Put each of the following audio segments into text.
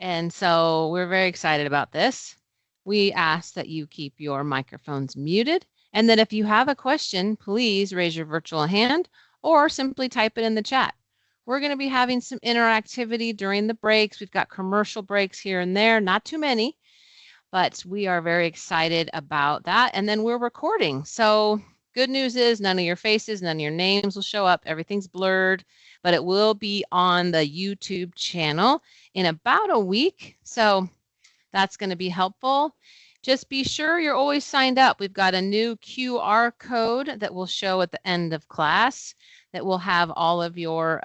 And so we're very excited about this. We ask that you keep your microphones muted, and that if you have a question, please raise your virtual hand or simply type it in the chat. We're going to be having some interactivity during the breaks. We've got commercial breaks here and there, not too many, but we are very excited about that. And then we're recording. So good news is none of your faces, none of your names will show up. Everything's blurred, but it will be on the YouTube channel in about a week. So that's going to be helpful. Just be sure you're always signed up. We've got a new QR code that will show at the end of class that will have all of your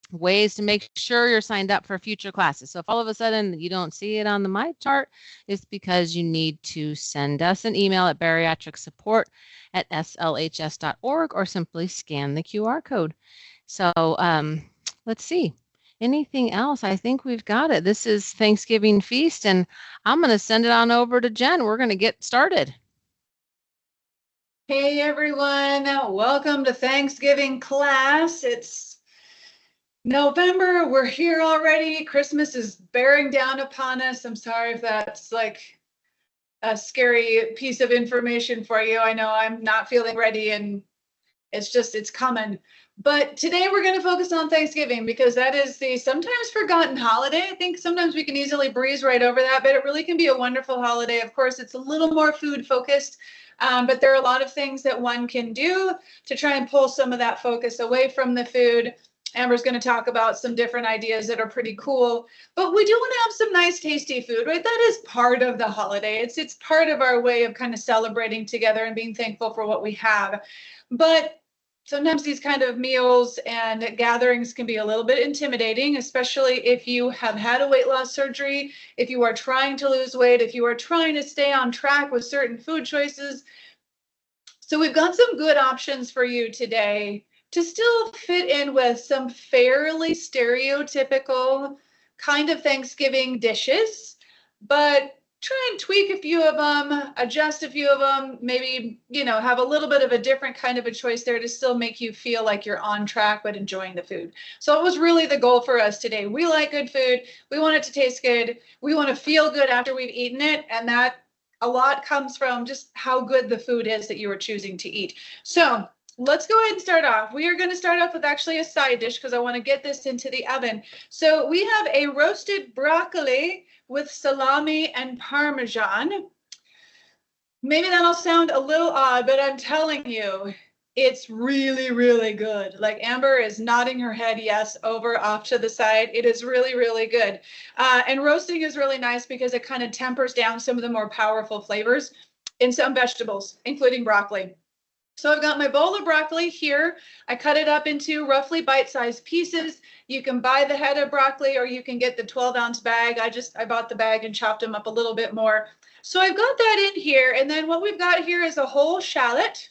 ways to make sure you're signed up for future classes. So if all of a sudden you don't see it on the My Chart, it's because you need to send us an email at bariatricsupport@slhs.org or simply scan the QR code. So let's see. Anything else? I think we've got it. This is Thanksgiving feast, and I'm going to send it on over to Jen. We're going to get started. Hey everyone, welcome to Thanksgiving class. It's November, we're here already. Christmas is bearing down upon us. I'm sorry if that's like a scary piece of information for you. I know I'm not feeling ready and it's coming. But today we're going to focus on Thanksgiving because that is the sometimes forgotten holiday. I think sometimes we can easily breeze right over that, but it really can be a wonderful holiday. Of course, it's a little more food focused, but there are a lot of things that one can do to try and pull some of that focus away from the food. Amber's going to talk about some different ideas that are pretty cool, but we do want to have some nice, tasty food, right? That is part of the holiday. It's part of our way of kind of celebrating together and being thankful for what we have. But sometimes these kind of meals and gatherings can be a little bit intimidating, especially if you have had a weight loss surgery, if you are trying to lose weight, if you are trying to stay on track with certain food choices. So we've got some good options for you today to still fit in with some fairly stereotypical kind of Thanksgiving dishes, but try and tweak a few of them, adjust a few of them, maybe, have a little bit of a different kind of a choice there to still make you feel like you're on track, but enjoying the food. So it was really the goal for us today. We like good food. We want it to taste good. We want to feel good after we've eaten it. And that a lot comes from just how good the food is that you are choosing to eat. So let's go ahead and start off. We are going to start off with actually a side dish because I want to get this into the oven. So we have a roasted broccoli with salami and Parmesan. Maybe that'll sound a little odd, but I'm telling you, it's really, really good. Like Amber is nodding her head yes over off to the side. It is really, really good. And roasting is really nice because it kind of tempers down some of the more powerful flavors in some vegetables, including broccoli. So I've got my bowl of broccoli here. I cut it up into roughly bite-sized pieces. You can buy the head of broccoli or you can get the 12-ounce bag. I bought the bag and chopped them up a little bit more. So I've got that in here. And then what we've got here is a whole shallot.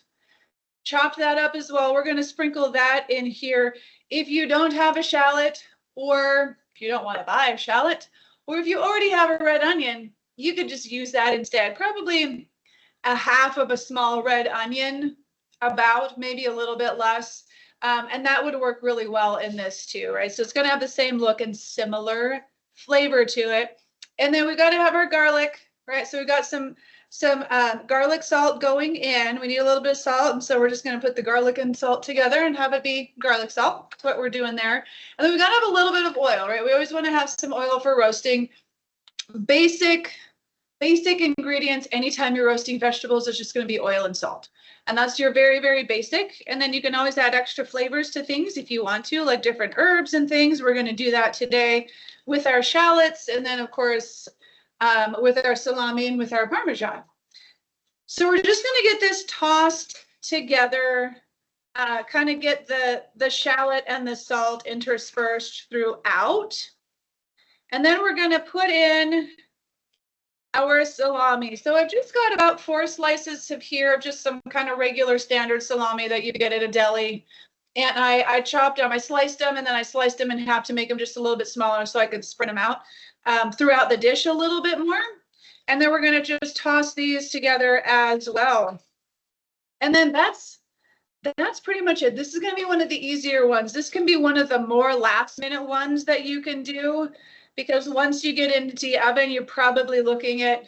Chop that up as well. We're going to sprinkle that in here. If you don't have a shallot, or if you don't want to buy a shallot, or if you already have a red onion, you could just use that instead. Probably a half of a small red onion, about maybe a little bit less. And that would work really well in this too, right? So it's going to have the same look and similar flavor to it. And then we've got to have our garlic, right? So we've got some garlic salt going in. We need a little bit of salt. And so we're just going to put the garlic and salt together and have it be garlic salt. That's what we're doing there. And then we've got to have a little bit of oil, right? We always want to have some oil for roasting. Basic ingredients anytime you're roasting vegetables is just going to be oil and salt. And that's your very, very basic. And then you can always add extra flavors to things if you want to, like different herbs and things. We're going to do that today with our shallots. And then, of course, with our salami and with our Parmesan. So we're just going to get this tossed together, kind of get the shallot and the salt interspersed throughout. And then we're going to put in our salami. So I've just got about 4 slices of here, just some kind of regular standard salami that you get at a deli. And I chopped them, I sliced them, and then I sliced them in half to make them just a little bit smaller so I could spread them out throughout the dish a little bit more. And then we're going to just toss these together as well. And then that's pretty much it. This is going to be one of the easier ones. This can be one of the more last minute ones that you can do, because once you get into the oven, you're probably looking at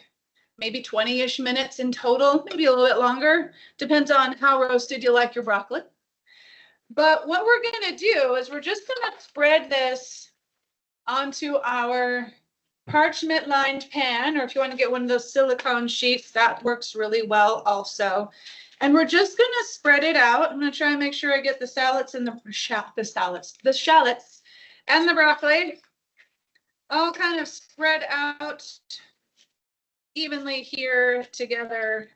maybe 20-ish minutes in total, maybe a little bit longer. Depends on how roasted you like your broccoli. But what we're going to do is we're just going to spread this onto our parchment lined pan, or if you want to get one of those silicone sheets, that works really well also. And we're just going to spread it out. I'm going to try and make sure I get the shallots and the shallots and the broccoli all kind of spread out evenly here together.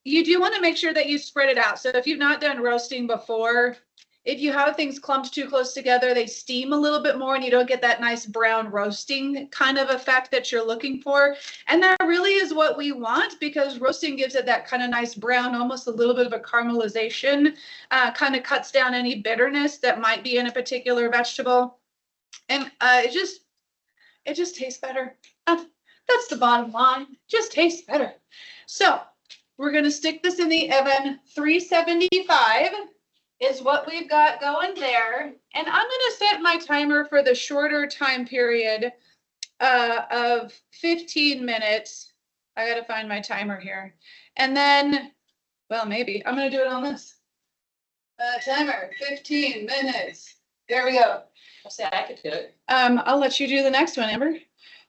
You do want to make sure that you spread it out. So if you've not done roasting before, if you have things clumped too close together, they steam a little bit more and you don't get that nice brown roasting kind of effect that you're looking for. And that really is what we want, because roasting gives it that kind of nice brown, almost a little bit of a caramelization, kind of cuts down any bitterness that might be in a particular vegetable. And it just tastes better. That's the bottom line. Just tastes better. So we're going to stick this in the oven. 375 is what we've got going there. And I'm going to set my timer for the shorter time period of 15 minutes. I got to find my timer here. And then, well, maybe I'm going to do it on this. Timer, 15 minutes. There we go. I'll say I could do it. I'll let you do the next one, Amber.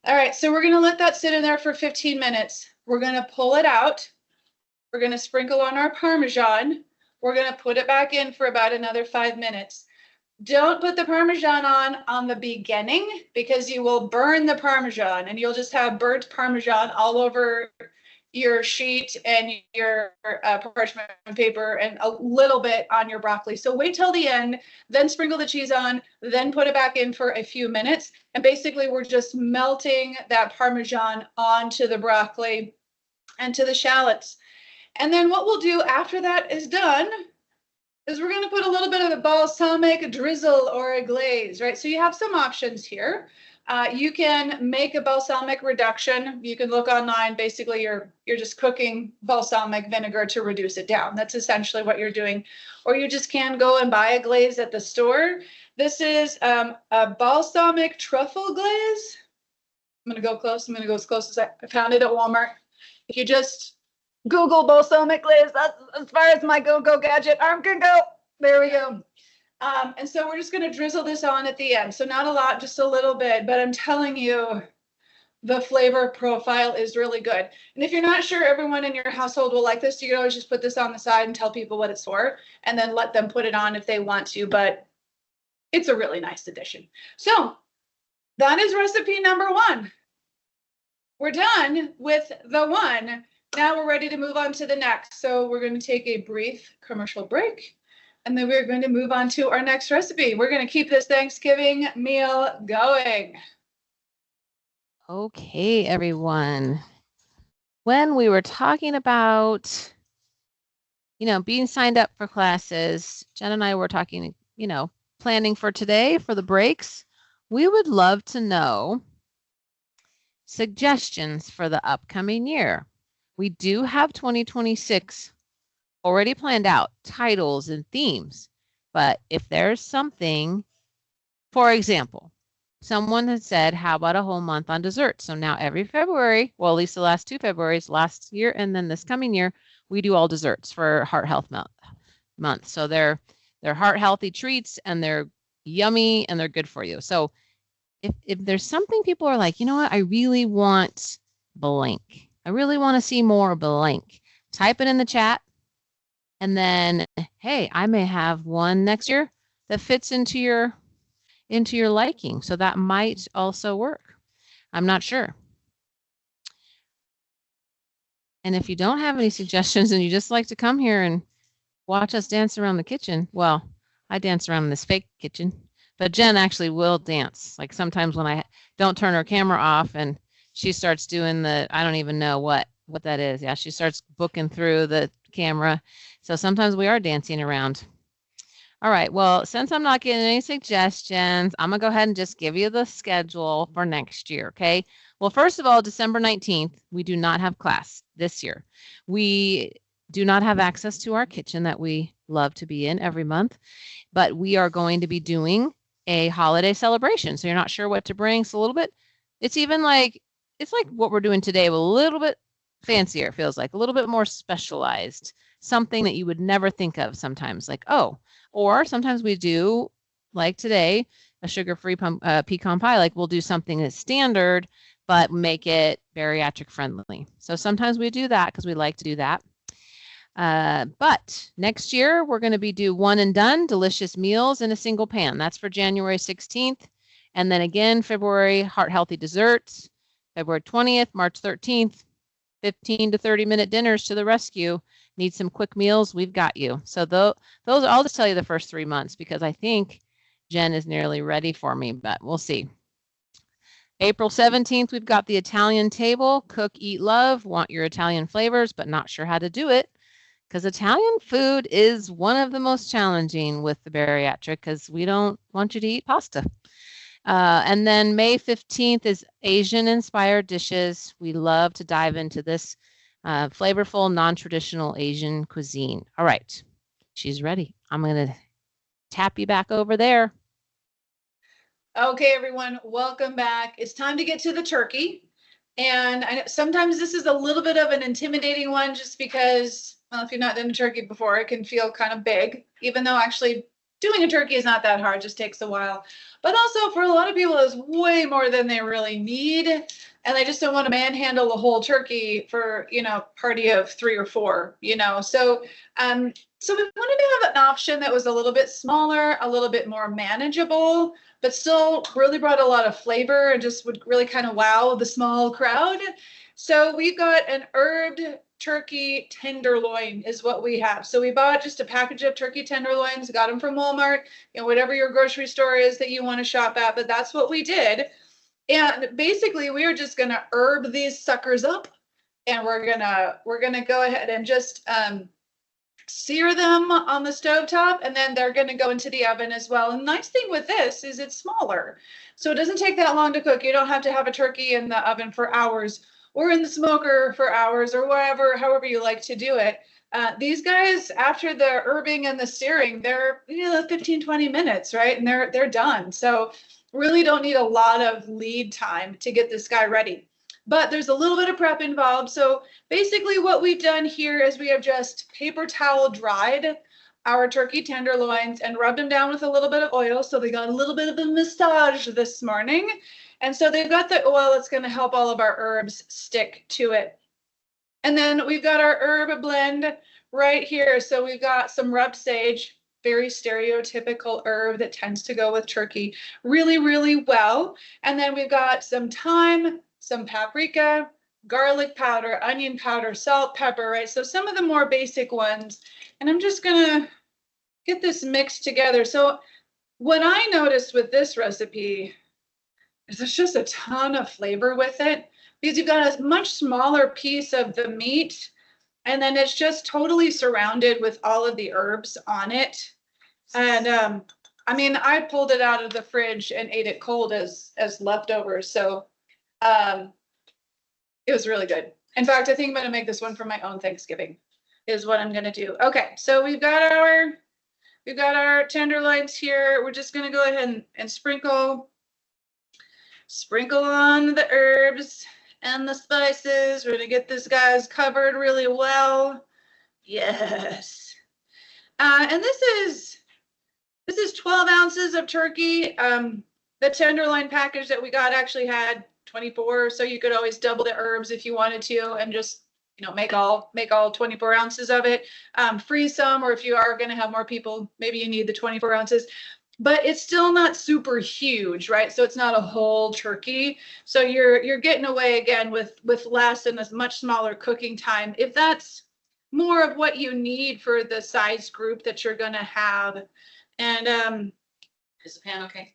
All right, so we're going to let that sit in there for 15 minutes. We're going to pull it out. We're going to sprinkle on our Parmesan. We're going to put it back in for about another 5 minutes. Don't put the Parmesan on the beginning, because you will burn the Parmesan and you'll just have burnt Parmesan all over your sheet and your parchment paper and a little bit on your broccoli. So wait till the end, then sprinkle the cheese on, then put it back in for a few minutes. And basically we're just melting that Parmesan onto the broccoli and to the shallots. And then what we'll do after that is done is we're going to put a little bit of a balsamic drizzle or a glaze, right? So you have some options here. You can make a balsamic reduction. You can look online. Basically, you're just cooking balsamic vinegar to reduce it down. That's essentially what you're doing. Or you just can go and buy a glaze at the store. This is a balsamic truffle glaze. I'm going to go close. I'm going to go as close as I found it at Walmart. If you just Google balsamic glaze, that's as far as my go-go gadget arm can go. There we go. And so we're just going to drizzle this on at the end. So not a lot, just a little bit, but I'm telling you, the flavor profile is really good. And if you're not sure everyone in your household will like this, you can always just put this on the side and tell people what it's for, and then let them put it on if they want to, but it's a really nice addition. So that is recipe number 1. We're done with the one. Now we're ready to move on to the next. So we're going to take a brief commercial break. And then we're going to move on to our next recipe. We're going to keep this Thanksgiving meal going. Okay, everyone. When we were talking about, being signed up for classes, Jen and I were talking, planning for today for the breaks. We would love to know suggestions for the upcoming year. We do have 2026 already planned out, titles and themes. But if there's something, for example, someone has said, how about a whole month on dessert? So now every February, well, at least the last 2 Februarys, last year and then this coming year, we do all desserts for Heart Health Month. So they're heart healthy treats and they're yummy and they're good for you. So if there's something people are like, you know what, I really want blank. I really want to see more blank. Type it in the chat. And then, hey, I may have one next year that fits into your liking. So that might also work. I'm not sure. And if you don't have any suggestions and you just like to come here and watch us dance around the kitchen, well, I dance around in this fake kitchen, but Jen actually will dance. Like sometimes when I don't turn her camera off and she starts doing I don't even know what that is. Yeah, she starts booking through the camera. So sometimes we are dancing around. All right, well, since I'm not getting any suggestions, I'm going to go ahead and just give you the schedule for next year, okay? Well, first of all, December 19th, we do not have class this year. We do not have access to our kitchen that we love to be in every month, but we are going to be doing a holiday celebration. So you're not sure what to bring. It's a little bit It's even like, it's like what we're doing today, but a little bit fancier, it feels like, a little bit more specialized, something that you would never think of sometimes, like, oh, or sometimes we do, like today, a sugar-free pecan pie, like we'll do something that's standard, but make it bariatric friendly. So sometimes we do that because we like to do that. But next year, we're going to be do one and done, delicious meals in a single pan. That's for January 16th. And then again, February, heart healthy desserts. February 20th, March 13th, 15 to 30-minute dinners to the rescue. Need some quick meals? We've got you. So those, I'll just tell you the first 3 months because I think Jen is nearly ready for me, but we'll see. April 17th, we've got the Italian table. Cook, eat, love. Want your Italian flavors, but not sure how to do it. Because Italian food is one of the most challenging with the bariatric because we don't want you to eat pasta. And then May 15th is Asian-inspired dishes. We love to dive into this flavorful, non-traditional Asian cuisine. All right, she's ready. I'm going to tap you back over there. Okay, everyone, welcome back. It's time to get to the turkey. And I know sometimes this is a little bit of an intimidating one just because, well, if you've not done a turkey before, it can feel kind of big, even though actually doing a turkey is not that hard, just takes a while. But also for a lot of people, it's way more than they really need. And they just don't want to manhandle the whole turkey for, party of 3 or 4, So, so we wanted to have an option that was a little bit smaller, a little bit more manageable, but still really brought a lot of flavor and just would really kind of wow the small crowd. So we've got an herbed turkey tenderloin is what we have. So we bought just a package of turkey tenderloins, got them from Walmart, whatever your grocery store is that you want to shop at, but that's what we did. And basically we are just going to herb these suckers up, and we're going to go ahead and just sear them on the stovetop, and then they're going to go into the oven as well. And the nice thing with this is it's smaller, so it doesn't take that long to cook. You don't have to have a turkey in the oven for hours or in the smoker for hours or however you like to do it. These guys, after the herbing and the searing, they're 15, 20 minutes, right? And they're done. So really don't need a lot of lead time to get this guy ready. But there's a little bit of prep involved. So basically what we've done here is we have just paper towel dried our turkey tenderloins and rubbed them down with a little bit of oil. So they got a little bit of a massage this morning. And so they've got the oil that's going to help all of our herbs stick to it. And then we've got our herb blend right here. So we've got some rubbed sage, very stereotypical herb that tends to go with turkey really, really well. And then we've got some thyme, some paprika, garlic powder, onion powder, salt, pepper, right? So some of the more basic ones. And I'm just gonna get this mixed together. So what I noticed with this recipe is there's just a ton of flavor with it because you've got a much smaller piece of the meat, and then it's just totally surrounded with all of the herbs on it. And I mean, I pulled it out of the fridge and ate it cold as leftovers. So it was really good. In fact, I think I'm going to make this one for my own Thanksgiving is what I'm going to do. Okay, so we've got our tenderloins here. We're just going to go ahead and sprinkle on the herbs and the spices. We're going to get this guys covered really well. Yes. And this is 12 ounces of turkey. The tenderloin package that we got actually had 24, so you could always double the herbs if you wanted to, and just make all 24 ounces of it. Freeze some, or if you are going to have more people, maybe you need the 24 ounces. But it's still not super huge, right? So it's not a whole turkey. So you're getting away again with less and a much smaller cooking time, if that's more of what you need for the size group that you're going to have. And is the pan okay?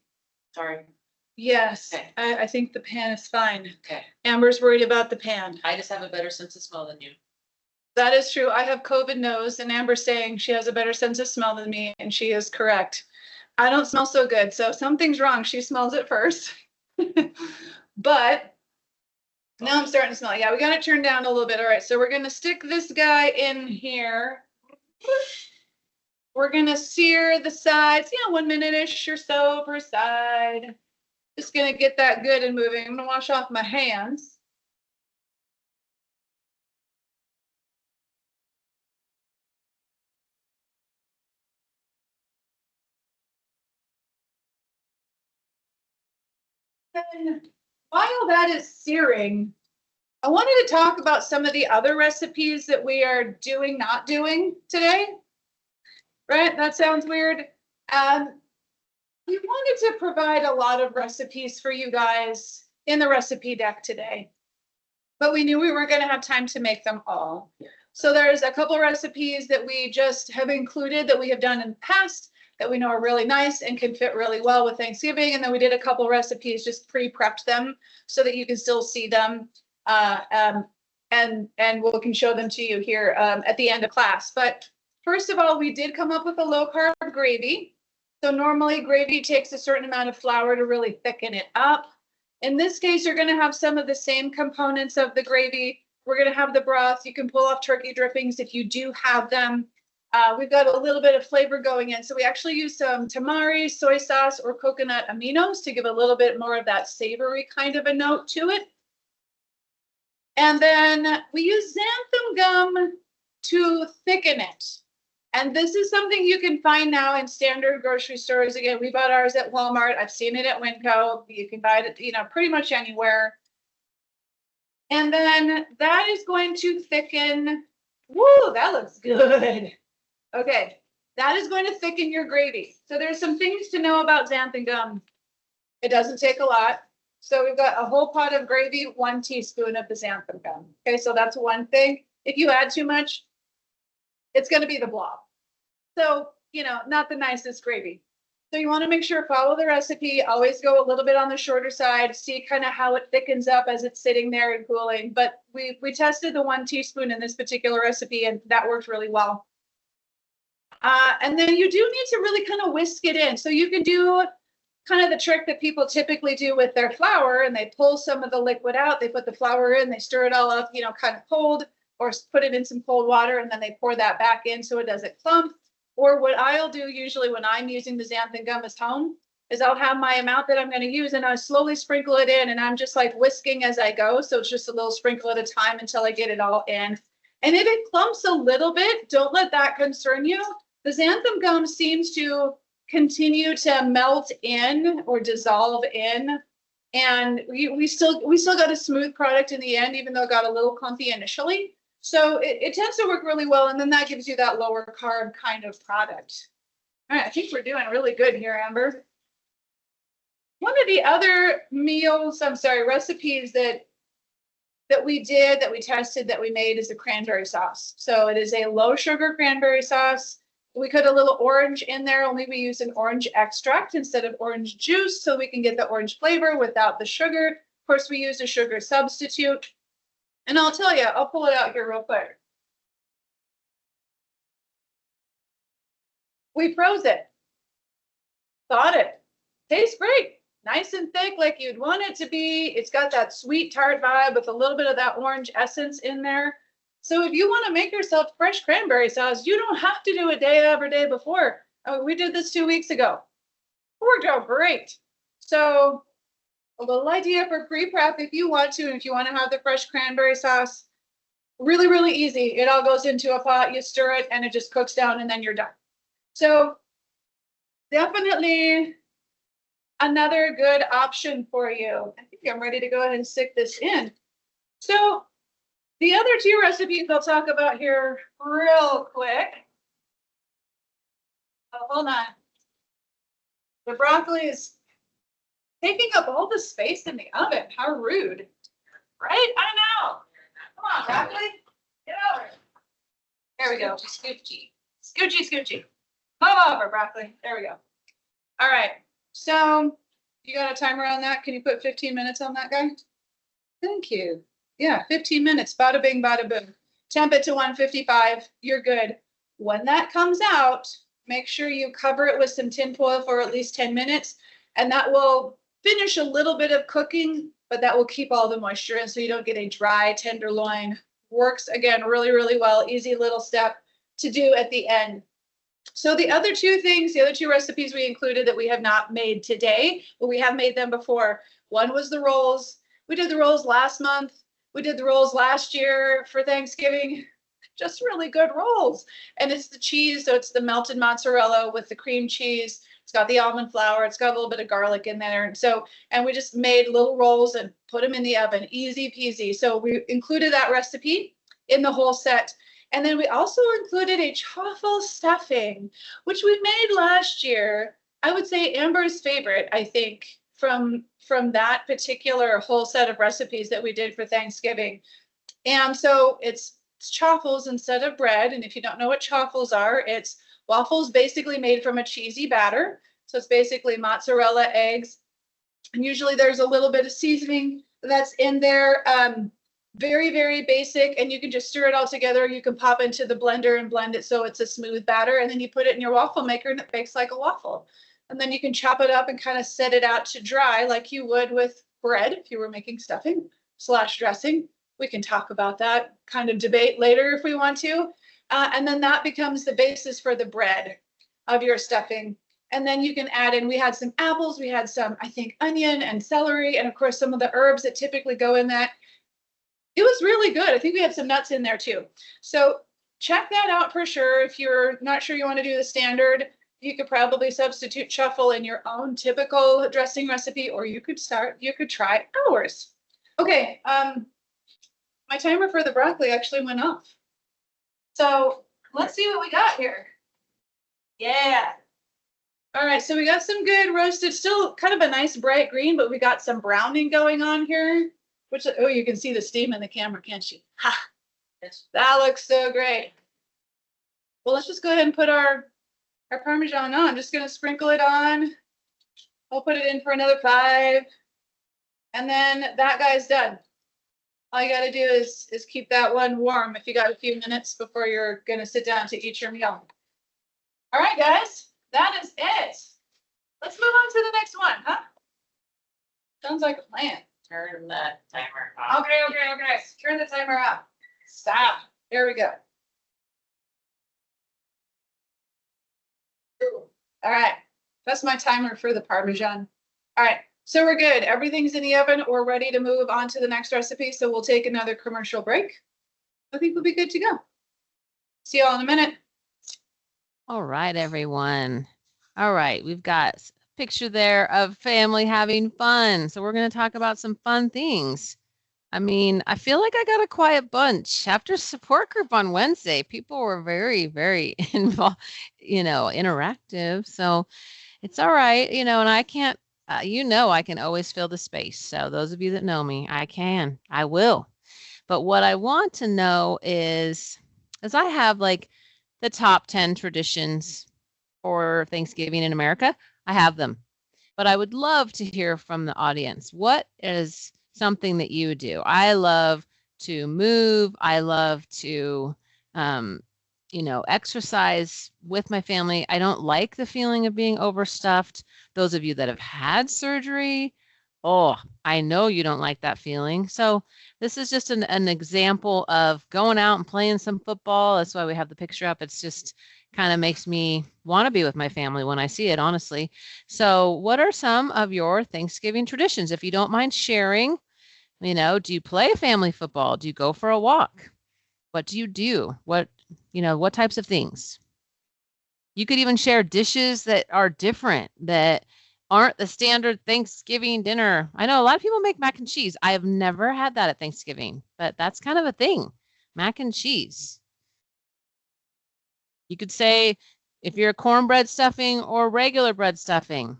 Sorry. Yes, okay. I think the pan is fine. Okay. Amber's worried about the pan. I just have a better sense of smell than you. That is true. I have COVID nose, and Amber's saying she has a better sense of smell than me, and she is correct. I don't smell so good, so something's wrong. She smells it first. But now I'm starting to smell it. Yeah, we got to turn down a little bit. All right, so we're going to stick this guy in here. We're going to sear the sides, 1 minute-ish or so per side. Just gonna get that good and moving. I'm gonna wash off my hands. And while that is searing, I wanted to talk about some of the other recipes that we are doing, not doing today. Right? That sounds weird. We wanted to provide a lot of recipes for you guys in the recipe deck today, but we knew we weren't going to have time to make them all. So there's a couple recipes that we just have included that we have done in the past that we know are really nice and can fit really well with Thanksgiving. And then we did a couple recipes, just pre-prepped them so that you can still see them. And we can show them to you here at the end of class. But first of all, we did come up with a low carb gravy. So normally gravy takes a certain amount of flour to really thicken it up. In this case, you're going to have some of the same components of the gravy. We're going to have the broth. You can pull off turkey drippings if you do have them. We've got a little bit of flavor going in. So we actually use some tamari, soy sauce, or coconut aminos to give a little bit more of that savory kind of a note to it. And then we use xanthan gum to thicken it. And this is something you can find now in standard grocery stores. Again, we bought ours at Walmart. I've seen it at Winco. You can buy it, pretty much anywhere. And then that is going to thicken. Woo, that looks good. Okay, that is going to thicken your gravy. So there's some things to know about xanthan gum. It doesn't take a lot. So we've got a whole pot of gravy, 1 teaspoon of the xanthan gum. Okay, so that's one thing. If you add too much, it's going to be the blob. So, not the nicest gravy. So you want to make sure, follow the recipe, always go a little bit on the shorter side, see kind of how it thickens up as it's sitting there and cooling. But we tested the 1 teaspoon in this particular recipe, and that worked really well. And then you do need to really kind of whisk it in. So you can do kind of the trick that people typically do with their flour, and they pull some of the liquid out, they put the flour in, they stir it all up, kind of cold, or put it in some cold water, and then they pour that back in so it doesn't clump. Or what I'll do usually when I'm using the xanthan gum at home is I'll have my amount that I'm going to use, and I slowly sprinkle it in, and I'm just like whisking as I go. So it's just a little sprinkle at a time until I get it all in. And if it clumps a little bit, don't let that concern you. The xanthan gum seems to continue to melt in or dissolve in. And we still got a smooth product in the end, even though it got a little clumpy initially. So it tends to work really well. And then that gives you that lower carb kind of product. All right, I think we're doing really good here, Amber. One of the other recipes that we tested, that we made is a cranberry sauce. So it is a low sugar cranberry sauce. We put a little orange in there, only we use an orange extract instead of orange juice so we can get the orange flavor without the sugar. Of course, we use a sugar substitute. And I'll tell you, I'll pull it out here real quick. We froze it. Thawed it. Tastes great. Nice and thick like you'd want it to be. It's got that sweet tart vibe with a little bit of that orange essence in there. So if you want to make yourself fresh cranberry sauce, you don't have to do it day of or day before. We did this 2 weeks ago. It worked out great. So a little idea for pre-prep if you want to, and if you want to have the fresh cranberry sauce, really, really easy. It all goes into a pot, you stir it, and it just cooks down, and then you're done. So definitely another good option for you. I think I'm ready to go ahead and stick this in. So the other 2 recipes I'll talk about here real quick. Oh, hold on. The broccoli is taking up all the space in the oven. How rude. Right? I know. Come on, broccoli. Get over. There we go. Scoochy. Scoochy, scoochy. Move over, broccoli. There we go. All right. So you got a timer on that? Can you put 15 minutes on that guy? Thank you. Yeah, 15 minutes. Bada bing, bada boom. Temp it to 155. You're good. When that comes out, make sure you cover it with some tin foil for at least 10 minutes. And that will finish a little bit of cooking, but that will keep all the moisture in so you don't get a dry tenderloin. Works, again, really, really well. Easy little step to do at the end. So the other two recipes we included that we have not made today, but we have made them before. One was the rolls. We did the rolls last month. We did the rolls last year for Thanksgiving. Just really good rolls. And it's the cheese, so it's the melted mozzarella with the cream cheese. It's got the almond flour. It's got a little bit of garlic in there. And we just made little rolls and put them in the oven. Easy peasy. So we included that recipe in the whole set. And then we also included a chaffle stuffing, which we made last year. I would say Amber's favorite, I think, from that particular whole set of recipes that we did for Thanksgiving. And so it's chaffles instead of bread. And if you don't know what chaffles are, it's waffles basically made from a cheesy batter. So it's basically mozzarella, eggs, and usually there's a little bit of seasoning that's in there. Very, very basic, and you can just stir it all together. You can pop into the blender and blend it so it's a smooth batter, and then you put it in your waffle maker and it bakes like a waffle. And then you can chop it up and kind of set it out to dry like you would with bread if you were making stuffing / dressing. We can talk about that kind of debate later if we want to. And then that becomes the basis for the bread of your stuffing. And then you can add in, we had some apples, we had some, I think, onion and celery, and of course some of the herbs that typically go in that. It was really good. I think we had some nuts in there too. So check that out for sure. If you're not sure you want to do the standard, you could probably substitute truffle in your own typical dressing recipe, or you could try ours. Okay, my timer for the broccoli actually went off. So let's see what we got here. Yeah. All right, so we got some good roasted, still kind of a nice bright green, but we got some browning going on here. Which, oh, you can see the steam in the camera, can't you? Ha! Yes. That looks so great. Well, let's just go ahead and put our Parmesan on. I'm just going to sprinkle it on. I'll put it in for another 5. And then that guy's done. All you got to do is keep that one warm if you got a few minutes before you're going to sit down to eat your meal. All right, guys, that is it. Let's move on to the next one, huh? Sounds like a plan. Turn the timer off. Okay. Turn the timer off. Stop. There we go. All right. That's my timer for the Parmesan. All right. So we're good. Everything's in the oven. We're ready to move on to the next recipe. So we'll take another commercial break. I think we'll be good to go. See you all in a minute. All right, everyone. All right. We've got picture there of family having fun. So we're going to talk about some fun things. I mean, I feel like I got a quiet bunch. After support group on Wednesday, people were very, very involved, interactive. So it's all right, and I can't, I can always fill the space. So those of you that know me, I will. But what I want to know is I have like the top 10 traditions for Thanksgiving in America. I have them, but I would love to hear from the audience. What is something that you do? I love to move. I love to, exercise with my family. I don't like the feeling of being overstuffed. Those of you that have had surgery, I know you don't like that feeling. So this is just an example of going out and playing some football. That's why we have the picture up. It's just kind of makes me want to be with my family when I see it, honestly. So what are some of your Thanksgiving traditions? If you don't mind sharing, do you play family football? Do you go for a walk? What do you do? What types of things? You could even share dishes that are different, that aren't the standard Thanksgiving dinner. I know a lot of people make mac and cheese. I have never had that at Thanksgiving, but that's kind of a thing, mac and cheese. You could say if you're a cornbread stuffing or regular bread stuffing.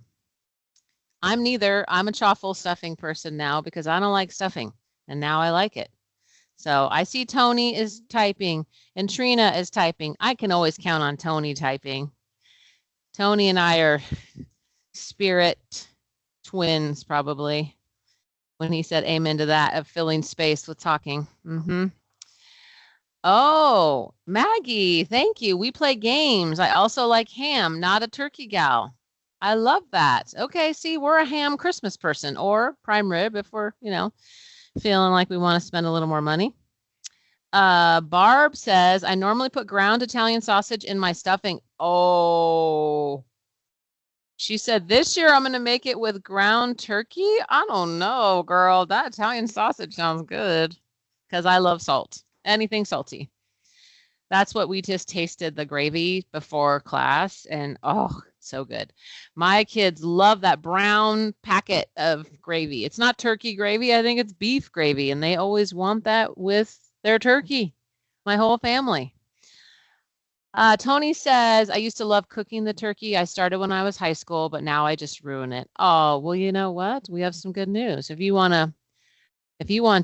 I'm neither. I'm a chaffle stuffing person now because I don't like stuffing, and now I like it. So I see Tony is typing and Trina is typing. I can always count on Tony typing. Tony and I are spirit twins, probably, when he said amen to that of filling space with talking. Oh, Maggie, thank you. We play games. I also like ham, not a turkey gal. I love that. Okay, see, we're a ham Christmas person, or prime rib if we're, feeling like we want to spend a little more money. Barb says, I normally put ground Italian sausage in my stuffing. Oh, she said, this year I'm going to make it with ground turkey. I don't know, girl. That Italian sausage sounds good because I love salt, anything salty. That's what we just tasted the gravy before class. And oh, so good. My kids love that brown packet of gravy. It's not turkey gravy. I think it's beef gravy. And they always want that with their turkey. My whole family. Tony says, I used to love cooking the turkey. I started when I was high school, but now I just ruin it. Oh, well, you know what? We have some good news. If you want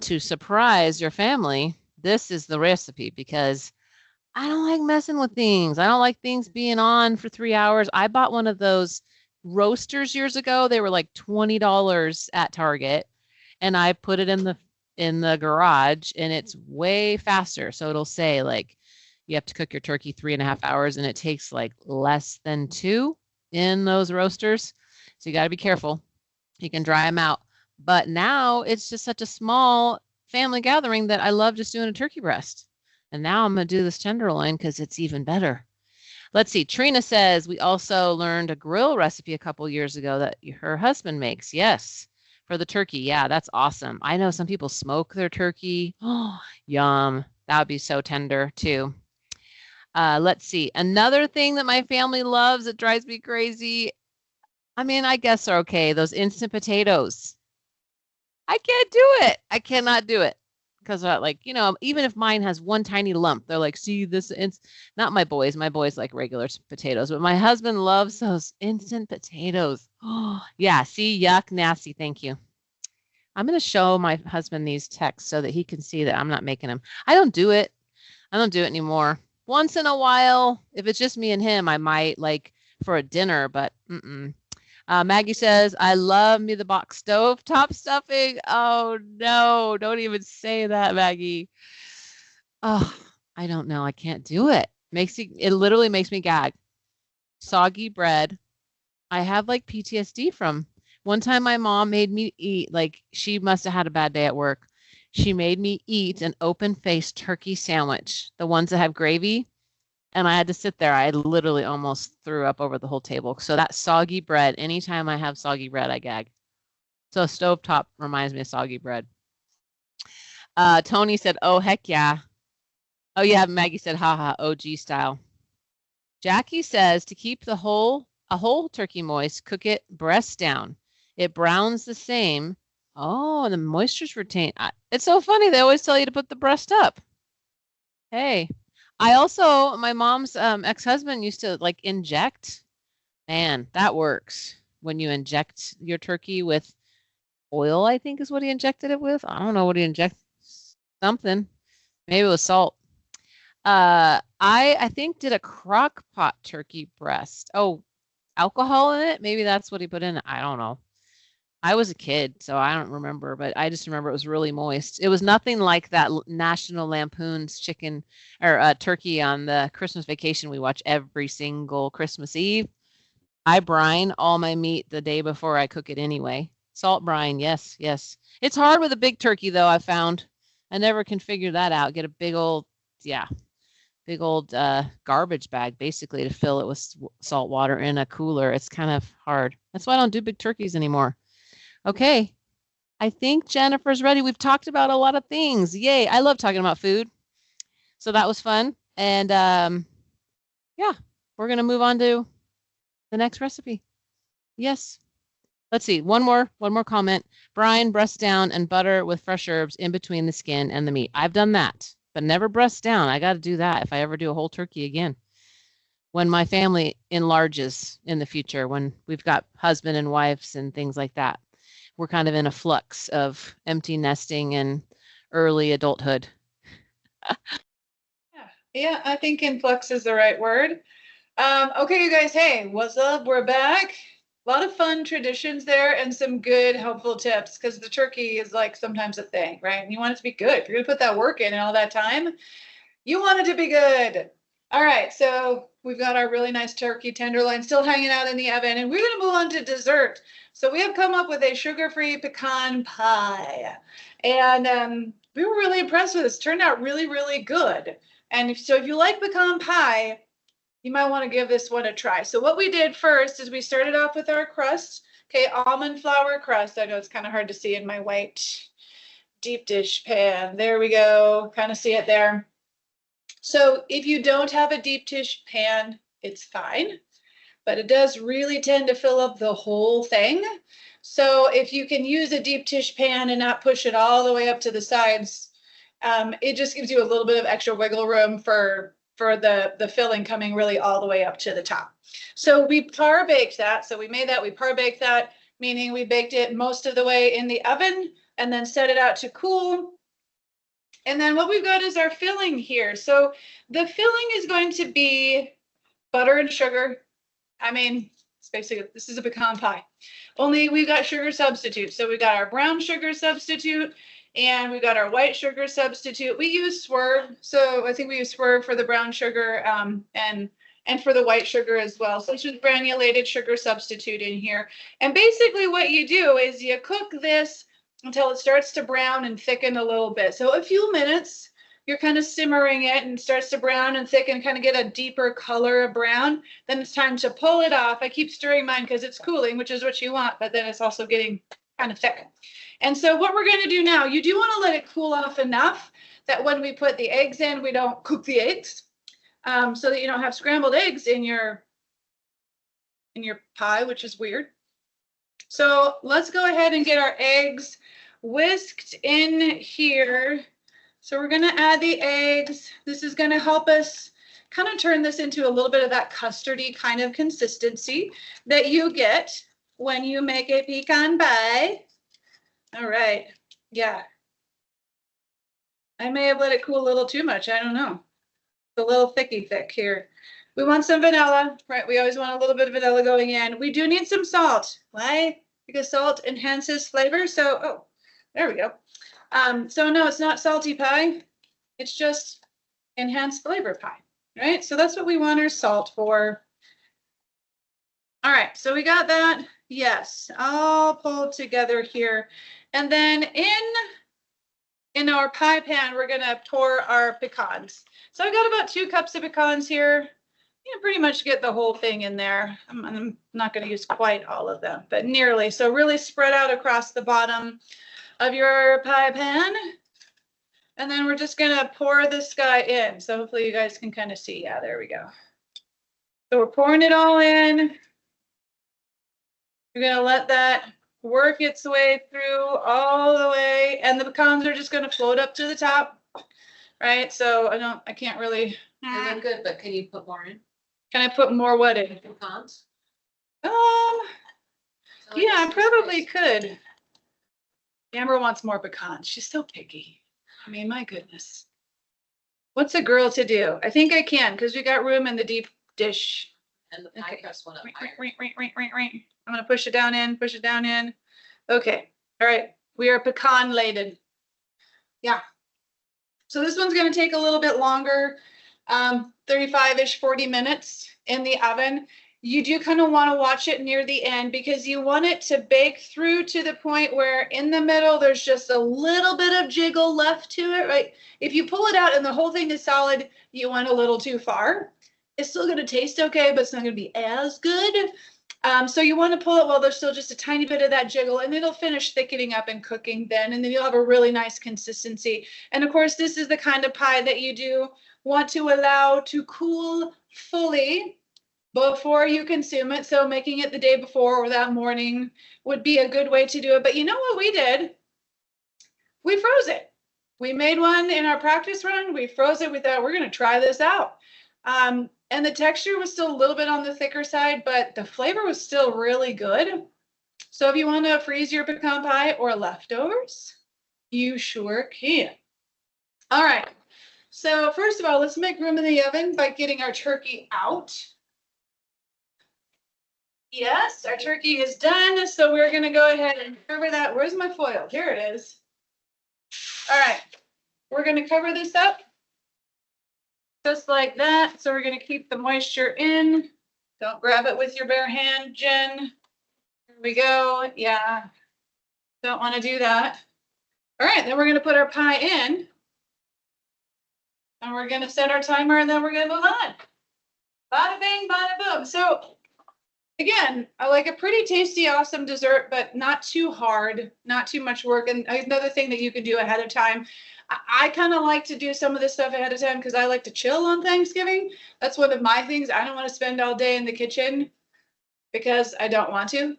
to surprise your family, this is the recipe because I don't like messing with things. I don't like things being on for 3 hours. I bought one of those roasters years ago. They were like $20 at Target, and I put it in the garage, and it's way faster. So it'll say like you have to cook your turkey 3.5 hours, and it takes like less than 2 in those roasters. So you got to be careful. You can dry them out. But now it's just such a small family gathering that I love just doing a turkey breast. And now I'm going to do this tenderloin because it's even better. Let's see. Trina says we also learned a grill recipe a couple years ago that her husband makes. Yes, for the turkey. Yeah, that's awesome. I know some people smoke their turkey. Oh, yum. That would be so tender too. Let's see. Another thing that my family loves that drives me crazy. I mean, I guess they're okay. Those instant potatoes. I can't do it. I cannot do it. Because like, even if mine has one tiny lump, they're like, see this, it's not my boys. My boys like regular potatoes, but my husband loves those instant potatoes. Oh, yeah. See, yuck, nasty. Thank you. I'm going to show my husband these texts so that he can see that I'm not making them. I don't do it. I don't do it anymore. Once in a while, if it's just me and him, I might like for a dinner, but Maggie says, I love me the box stove top stuffing. Oh no, don't even say that, Maggie. Oh, I don't know. I can't do it. It literally makes me gag. Soggy bread. I have like PTSD from one time my mom made me eat, like she must have had a bad day at work. She made me eat an open-faced turkey sandwich, the ones that have gravy. And I had to sit there. I literally almost threw up over the whole table. So that soggy bread, anytime I have soggy bread, I gag. So stovetop reminds me of soggy bread. Tony said, oh, heck yeah. Oh, yeah, Maggie said, haha, OG style. Jackie says to keep a whole turkey moist, cook it breast down. It browns the same. Oh, and the moisture's retained. It's so funny. They always tell you to put the breast up. Hey. My mom's ex-husband used to like inject. Man, that works when you inject your turkey with oil, I think is what he injected it with. I don't know what he injected. Something. Maybe it was salt. I think did a crock pot turkey breast. Oh, alcohol in it? Maybe that's what he put in it. I don't know. I was a kid, so I don't remember, but I just remember it was really moist. It was nothing like that National Lampoon's chicken or turkey on the Christmas Vacation we watch every single Christmas Eve. I brine all my meat the day before I cook it anyway. Salt brine, yes, yes. It's hard with a big turkey, though, I found. I never can figure that out. Get a big old garbage bag, basically, to fill it with salt water in a cooler. It's kind of hard. That's why I don't do big turkeys anymore. Okay, I think Jennifer's ready. We've talked about a lot of things. Yay, I love talking about food. So that was fun. And yeah, we're going to move on to the next recipe. Yes. Let's see. One more comment. Brine, breast down, and butter with fresh herbs in between the skin and the meat. I've done that, but never breast down. I got to do that if I ever do a whole turkey again. When my family enlarges in the future, when we've got husband and wives and things like that. We're kind of in a flux of empty nesting and early adulthood. Yeah, I think influx is the right word. Okay, you guys, hey, what's up? We're back. A lot of fun traditions there and some good helpful tips because the turkey is like sometimes a thing, right? And you want it to be good. If you're gonna put that work in and all that time, you want it to be good. All right, so we've got our really nice turkey tenderloin still hanging out in the oven, and we're gonna move on to dessert. So we have come up with a sugar-free pecan pie. And we were really impressed with this. Turned out really, really good. And if you like pecan pie, you might want to give this one a try. So what we did first is we started off with our crust. Okay, almond flour crust. I know it's kind of hard to see in my white deep dish pan. There we go. Kind of see it there. So if you don't have a deep dish pan, it's fine, but it does really tend to fill up the whole thing. So if you can use a deep dish pan and not push it all the way up to the sides, it just gives you a little bit of extra wiggle room for the filling coming really all the way up to the top. So we par baked that. So we made that, we par baked that, meaning we baked it most of the way in the oven and then set it out to cool. And then what we've got is our filling here. So the filling is going to be butter and sugar. I mean, it's basically, this is a pecan pie. Only we've got sugar substitute. So we've got our brown sugar substitute and we've got our white sugar substitute. We use Swerve. So I think we use Swerve for the brown sugar and for the white sugar as well. So it's just granulated sugar substitute in here. And basically what you do is you cook this until it starts to brown and thicken a little bit. So a few minutes, you're kind of simmering it and starts to brown and thicken, kind of get a deeper color of brown. Then it's time to pull it off. I keep stirring mine because it's cooling, which is what you want, but then it's also getting kind of thick. And so what we're going to do now, you do want to let it cool off enough that when we put the eggs in, we don't cook the eggs, so that you don't have scrambled eggs in your pie, which is weird. So let's go ahead and get our eggs whisked in here. So we're going to add the eggs. This is going to help us kind of turn this into a little bit of that custardy kind of consistency that you get when you make a pecan pie. All right. Yeah. I may have let it cool a little too much. I don't know. It's a little thick here. We want some vanilla, right? We always want a little bit of vanilla going in. We do need some salt. Why? Because salt enhances flavor. So, oh, there we go. So no, it's not salty pie. It's just enhanced flavor pie, right? So that's what we want our salt for. All right, so we got that. Yes, all pulled together here. And then in our pie pan, we're gonna pour our pecans. So I got about 2 cups of pecans here. You can pretty much get the whole thing in there. I'm not gonna use quite all of them, but nearly. So really spread out across the bottom of your pie pan. And then we're just gonna pour this guy in. So hopefully you guys can kind of see. Yeah, there we go. So we're pouring it all in. We're gonna let that work its way through all the way, and the pecans are just gonna float up to the top, right? So I can't really. They look good, but can you put more in? Can I put more what in? Pecans? Yeah, I probably could. Amber wants more pecans. She's so picky. I mean, my goodness. What's a girl to do? I think I can, because we got room in the deep dish. And the pie crust one up higher. I'm gonna push it down in. Okay, all right. We are pecan laden. Yeah. So this one's gonna take a little bit longer, 35-ish, 40 minutes in the oven. You do kind of want to watch it near the end because you want it to bake through to the point where in the middle there's just a little bit of jiggle left to it, right? If you pull it out and the whole thing is solid, you went a little too far. It's still going to taste okay, but it's not going to be as good. So you want to pull it while there's still just a tiny bit of that jiggle, and it'll finish thickening up and cooking then, and then you'll have a really nice consistency. And of course, this is the kind of pie that you do want to allow to cool fully before you consume it. So making it the day before or that morning would be a good way to do it. But you know what we did? We froze it. We made one in our practice run. We froze it. We thought we're going to try this out. And the texture was still a little bit on the thicker side, but the flavor was still really good. So if you want to freeze your pecan pie or leftovers, you sure can. All right. So first of all, let's make room in the oven by getting our turkey out. Yes, our turkey is done. So we're going to go ahead and cover that. Where's my foil? Here it is. All right. We're going to cover this up just like that. So we're going to keep the moisture in. Don't grab it with your bare hand, Jen. Here we go. Yeah. Don't want to do that. All right, then we're going to put our pie in. And we're going to set our timer, and then we're going to move on. Bada bing, bada boom. So again, I like a pretty tasty, awesome dessert, but not too hard, not too much work. And another thing that you can do ahead of time, I kind of like to do some of this stuff ahead of time because I like to chill on Thanksgiving. That's one of my things. I don't want to spend all day in the kitchen because I don't want to.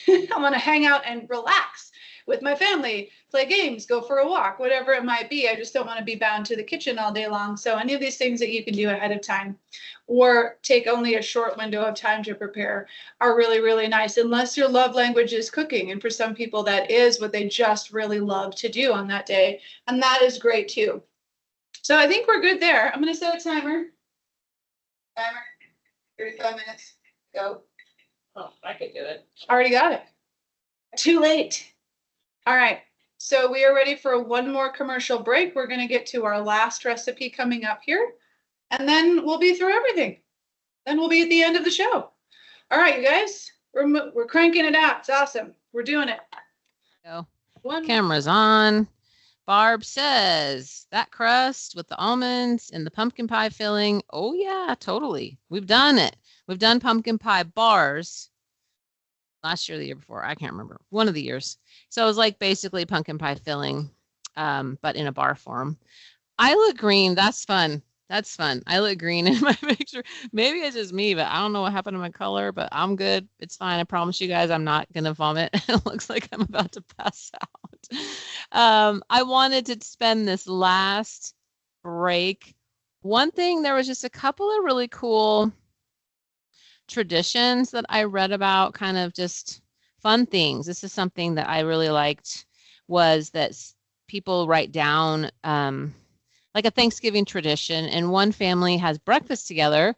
I want to hang out and relax with my family, play games, go for a walk, whatever it might be. I just don't want to be bound to the kitchen all day long. So any of these things that you can do ahead of time or take only a short window of time to prepare are really, really nice, unless your love language is cooking. And for some people, that is what they just really love to do on that day. And that is great too. So I think we're good there. I'm going to set a timer. Timer, 35 minutes, go. Oh, I could do it. Already got it. Too late. All right. So we are ready for one more commercial break. We're going to get to our last recipe coming up here, and then we'll be through everything. Then we'll be at the end of the show. All right, you guys, we're cranking it out. It's awesome. We're doing it. Go. One. Camera's on. Barb says that crust with the almonds and the pumpkin pie filling. Oh yeah, totally. We've done it. We've done pumpkin pie bars last year or the year before. I can't remember. One of the years. So it was like basically pumpkin pie filling, but in a bar form. I look green. That's fun. That's fun. I look green in my picture. Maybe it's just me, but I don't know what happened to my color, but I'm good. It's fine. I promise you guys I'm not going to vomit. It looks like I'm about to pass out. I wanted to spend this last break. One thing, there was just a couple of really cool traditions that I read about, kind of just fun things. This is something that I really liked, was that people write down like a Thanksgiving tradition, and one family has breakfast together,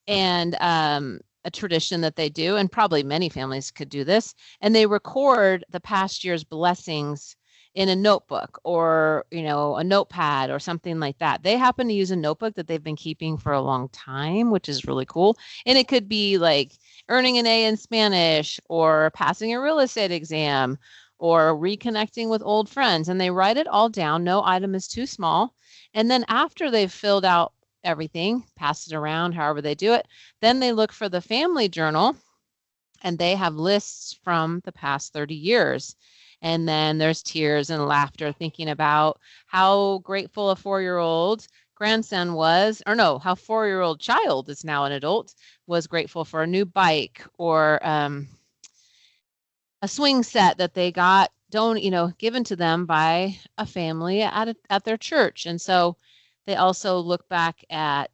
and a tradition that they do, and probably many families could do this, and they record the past year's blessings in a notebook or, you know, a notepad or something like that. They happen to use a notebook that they've been keeping for a long time, which is really cool. And it could be like earning an A in Spanish or passing a real estate exam or reconnecting with old friends. And they write it all down. No item is too small. And then after they've filled out everything, pass it around, however they do it, then they look for the family journal, and they have lists from the past 30 years. And then there's tears and laughter thinking about how grateful a 4-year-old grandson was, or no, how 4-year-old child is now an adult, was grateful for a new bike or a swing set that they got given to them by a family at their church. And so they also look back at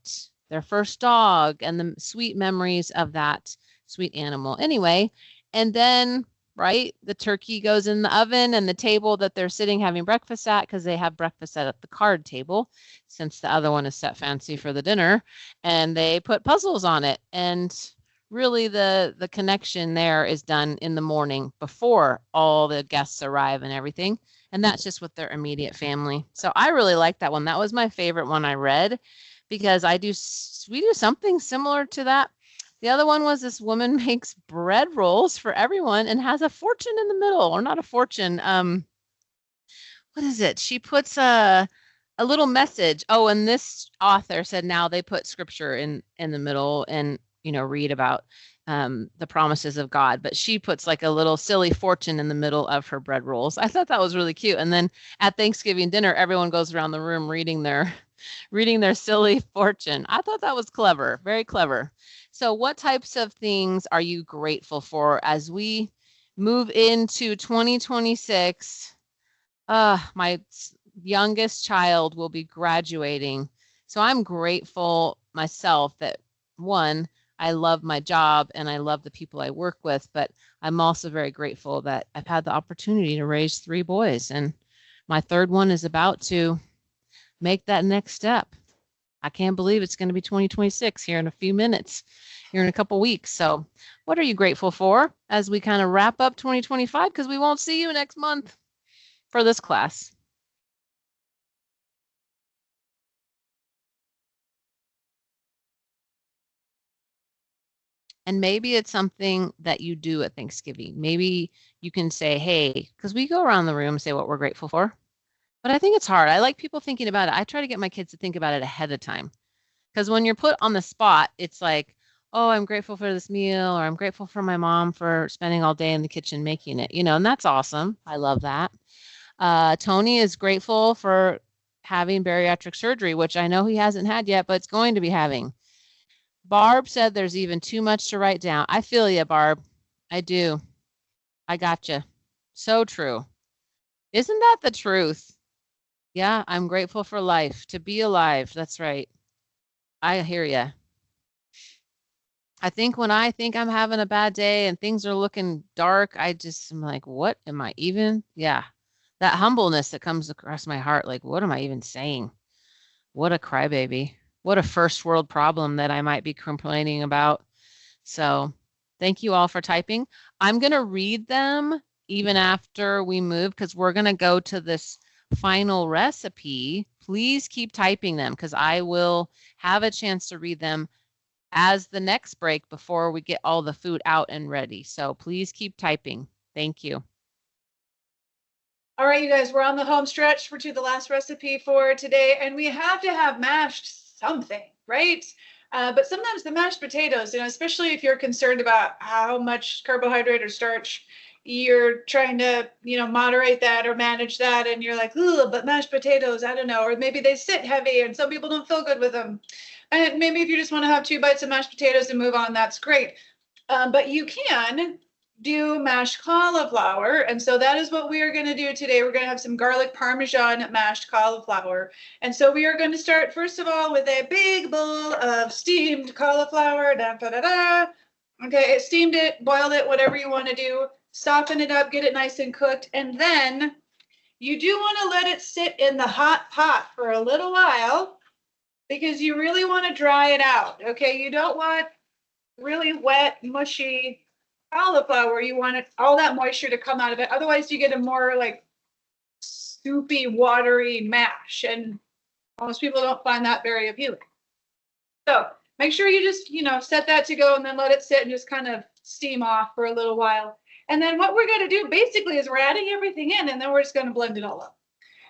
their first dog and the sweet memories of that sweet animal. Anyway, and then right, the turkey goes in the oven, and the table that they're sitting having breakfast at, because they have breakfast at the card table since the other one is set fancy for the dinner, and they put puzzles on it. And really the connection there is done in the morning before all the guests arrive and everything. And that's just with their immediate family. So I really like that one. That was my favorite one I read, because we do something similar to that. The other one was this woman makes bread rolls for everyone and has a fortune in the middle, or not a fortune. What is it? She puts a little message. Oh, and this author said now they put scripture in the middle and, read about the promises of God. But she puts like a little silly fortune in the middle of her bread rolls. I thought that was really cute. And then at Thanksgiving dinner, everyone goes around the room reading their silly fortune. I thought that was clever, very clever. So what types of things are you grateful for as we move into 2026? My youngest child will be graduating. So I'm grateful myself that, one, I love my job and I love the people I work with, but I'm also very grateful that I've had the opportunity to raise 3 boys, and my third one is about to make that next step. I can't believe it's going to be 2026 here in a few minutes, here in a couple weeks. So what are you grateful for as we kind of wrap up 2025? Because we won't see you next month for this class. And maybe it's something that you do at Thanksgiving. Maybe you can say, hey, because we go around the room and say what we're grateful for. But I think it's hard. I like people thinking about it. I try to get my kids to think about it ahead of time. Because when you're put on the spot, it's like, oh, I'm grateful for this meal, or I'm grateful for my mom for spending all day in the kitchen making it, and that's awesome. I love that. Tony is grateful for having bariatric surgery, which I know he hasn't had yet, but it's going to be having. Barb said there's even too much to write down. I feel you, Barb. I do. I gotcha. So true. Isn't that the truth? Yeah, I'm grateful for life, to be alive. That's right. I hear you. I think when I think I'm having a bad day and things are looking dark, I'm like, what am I even? Yeah. That humbleness that comes across my heart, like, what am I even saying? What a crybaby. What a first world problem that I might be complaining about. So thank you all for typing. I'm going to read them even after we move because we're going to go to this final recipe. Please keep typing them because I will have a chance to read them as the next break before we get all the food out and ready. So please keep typing. Thank you. All right, you guys, we're on the home stretch to the last recipe for today, and we have to have mashed something, right? But sometimes the mashed potatoes, especially if you're concerned about how much carbohydrate or starch you're trying to, moderate that or manage that, and you're like, ooh, but mashed potatoes, I don't know, or maybe they sit heavy and some people don't feel good with them. And maybe if you just want to have 2 bites of mashed potatoes and move on, that's great. But you can do mashed cauliflower. And so that is what we are going to do today. We're going to have some garlic parmesan mashed cauliflower. And so we are going to start, first of all, with a big bowl of steamed cauliflower. Da, da, da, da. Okay, steamed it, boiled it, whatever you want to do. Soften it up, get it nice and cooked. And then you do want to let it sit in the hot pot for a little while because you really want to dry it out. Okay, you don't want really wet, mushy cauliflower. You want all that moisture to come out of it. Otherwise, you get a more like soupy, watery mash, and most people don't find that very appealing. So make sure you just, set that to go and then let it sit and just kind of steam off for a little while. And then what we're going to do basically is we're adding everything in, and then we're just going to blend it all up.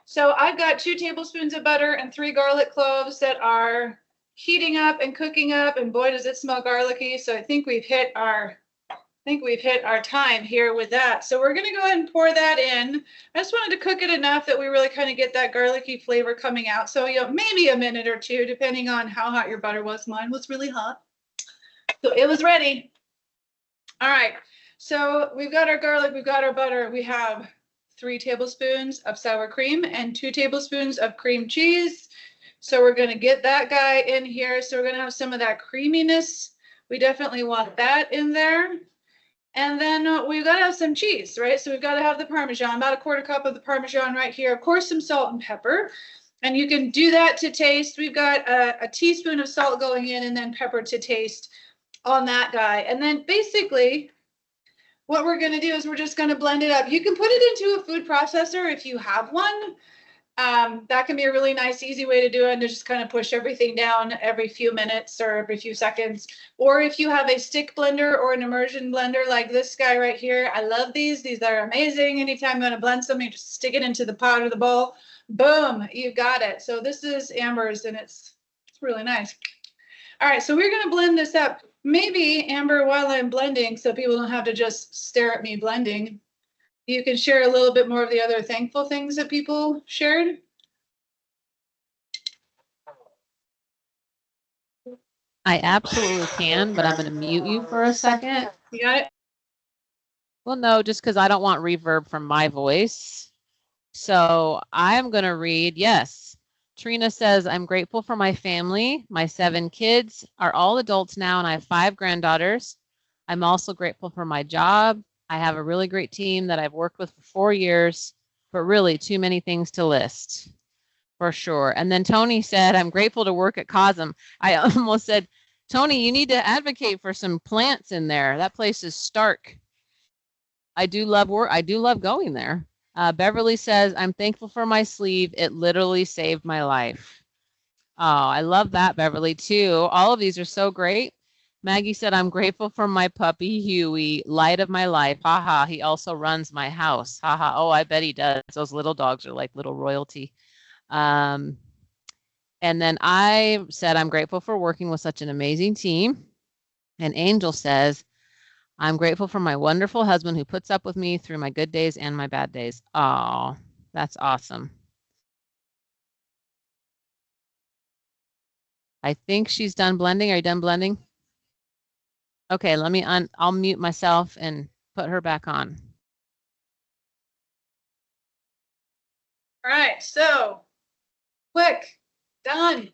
So I've got 2 tablespoons of butter and 3 garlic cloves that are heating up and cooking up, and boy, does it smell garlicky. So I think we've hit our time here with that. So we're going to go ahead and pour that in. I just wanted to cook it enough that we really kind of get that garlicky flavor coming out. So, maybe a minute or 2, depending on how hot your butter was. Mine was really hot. So it was ready. All right. So we've got our garlic, we've got our butter. We have 3 tablespoons of sour cream and 2 tablespoons of cream cheese. So we're going to get that guy in here. So we're going to have some of that creaminess. We definitely want that in there. And then we've got to have some cheese, right? So we've got to have the Parmesan, about a 1/4 cup of the Parmesan right here. Of course, some salt and pepper. And you can do that to taste. We've got a teaspoon of salt going in and then pepper to taste on that guy. And then basically what we're going to do is we're just going to blend it up. You can put it into a food processor if you have one. That can be a really nice, easy way to do it, and to just kind of push everything down every few minutes or every few seconds. Or if you have a stick blender or an immersion blender like this guy right here, I love these. These are amazing. Anytime you want to blend something, just stick it into the pot or the bowl. Boom, you've got it. So this is Amber's, and it's really nice. All right, so we're going to blend this up. Maybe, Amber, while I'm blending, so people don't have to just stare at me blending, you can share a little bit more of the other thankful things that people shared. I absolutely can, but I'm going to mute you for a second. You got it? Well, no, just because I don't want reverb from my voice. So I'm going to read, yes. Trina says, I'm grateful for my family. My 7 kids are all adults now, and I have 5 granddaughters. I'm also grateful for my job. I have a really great team that I've worked with for 4 years, but really too many things to list, for sure. And then Tony said, I'm grateful to work at Cosm. I almost said, Tony, you need to advocate for some plants in there. That place is stark. I do love work. I do love going there. Beverly says, I'm thankful for my sleeve. It literally saved my life. Oh, I love that, Beverly, too. All of these are so great. Maggie said, I'm grateful for my puppy, Huey, light of my life. Haha, he also runs my house. Haha, oh, I bet he does. Those little dogs are like little royalty. And then I said, I'm grateful for working with such an amazing team. And Angel says, I'm grateful for my wonderful husband who puts up with me through my good days and my bad days. Oh, that's awesome. I think she's done blending. Are you done blending? Okay, I'll mute myself and put her back on. All right, so quick, done.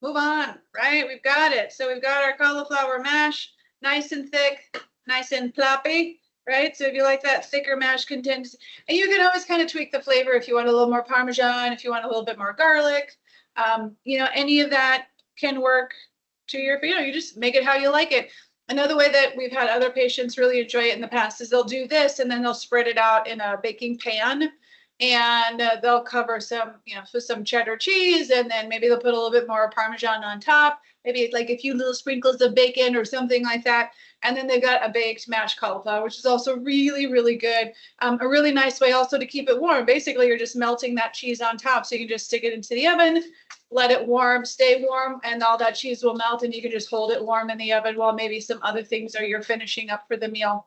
Move on, right? We've got it. So we've got our cauliflower mash, nice and thick, nice and ploppy, right? So if you like that thicker mash content, and you can always kind of tweak the flavor if you want a little more Parmesan, if you want a little bit more garlic, any of that can work to your, you just make it how you like it. Another way that we've had other patients really enjoy it in the past is they'll do this and then they'll spread it out in a baking pan and they'll cover some, with some cheddar cheese, and then maybe they'll put a little bit more Parmesan on top, maybe like a few little sprinkles of bacon or something like that. And then they've got a baked mashed cauliflower, which is also really, really good. A really nice way also to keep it warm. Basically, you're just melting that cheese on top. So you can just stick it into the oven, let it warm, stay warm, and all that cheese will melt, and you can just hold it warm in the oven while maybe some other things are you're finishing up for the meal.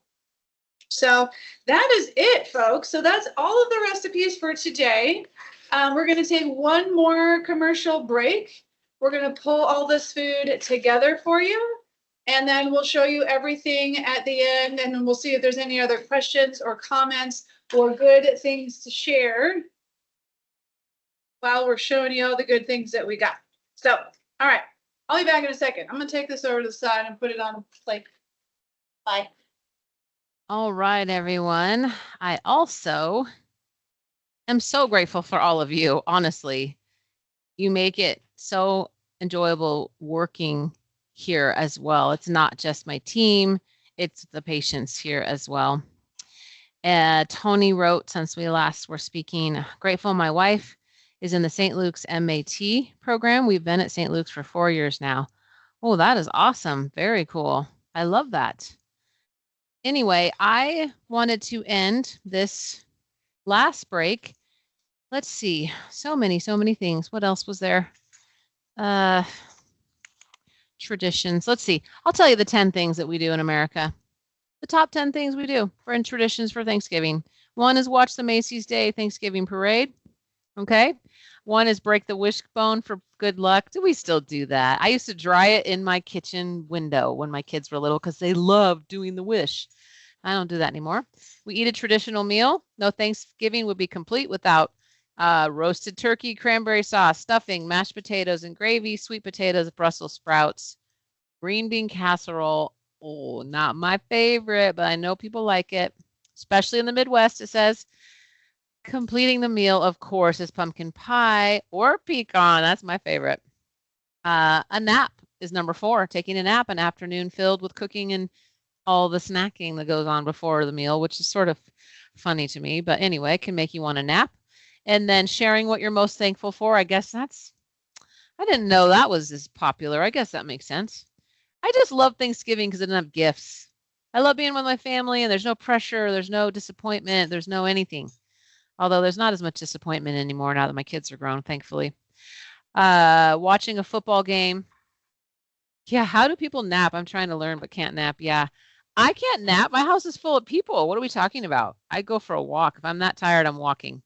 So that is it, folks. So that's all of the recipes for today. We're going to take one more commercial break. We're going to pull all this food together for you, and then we'll show you everything at the end, and then we'll see if there's any other questions or comments or good things to share while we're showing you all the good things that we got. So, all right, I'll be back in a second. I'm going to take this over to the side and put it on a plate. Bye. All right, everyone. I also am so grateful for all of you. Honestly, you make it so enjoyable working here as well. It's not just my team, it's the patients here as well. Tony wrote, since we last were speaking, grateful my wife is in the St. Luke's MAT program. We've been at St. Luke's for 4 years now. Oh, that is awesome. Very cool. I love that. Anyway, I wanted to end this last break. Let's see. So many things. What else was there? Traditions. Let's see. I'll tell you the 10 things that we do in America. The top 10 things we do for traditions for Thanksgiving. One is watch the Macy's Day Thanksgiving Parade. Okay. One is break the wishbone for good luck. Do we still do that? I used to dry it in my kitchen window when my kids were little because they loved doing the wish. I don't do that anymore. We eat a traditional meal. No Thanksgiving would be complete without roasted turkey, cranberry sauce, stuffing, mashed potatoes and gravy, sweet potatoes, Brussels sprouts, green bean casserole. Oh, not my favorite, but I know people like it, especially in the Midwest. It says completing the meal, of course, is pumpkin pie or pecan. That's my favorite. A nap is number 4. Taking a nap, an afternoon filled with cooking and all the snacking that goes on before the meal, which is sort of funny to me. But anyway, it can make you want to nap. And then sharing what you're most thankful for. I guess I didn't know that was as popular. I guess that makes sense. I just love Thanksgiving because I didn't have gifts. I love being with my family and there's no pressure. There's no disappointment. There's no anything. Although there's not as much disappointment anymore now that my kids are grown, thankfully. Watching a football game. Yeah, how do people nap? I'm trying to learn but can't nap. Yeah, I can't nap. My house is full of people. What are we talking about? I go for a walk. If I'm that tired, I'm walking.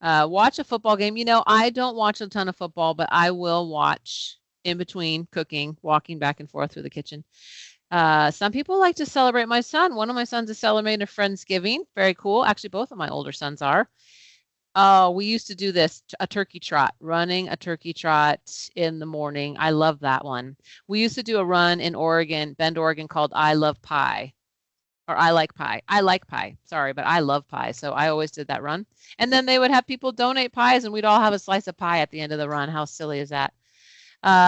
Watch a football game. I don't watch a ton of football, but I will watch in between cooking, walking back and forth through the kitchen. Some people like to celebrate. My son, one of my sons is celebrating a Friendsgiving. Very cool. Actually, both of my older sons are. We used to do this, a turkey trot, running a turkey trot in the morning. I love that one. We used to do a run in Oregon, Bend, Oregon, called I Love Pie. Or I like pie. I like pie. Sorry, but I love pie. So I always did that run. And then they would have people donate pies and we'd all have a slice of pie at the end of the run. How silly is that?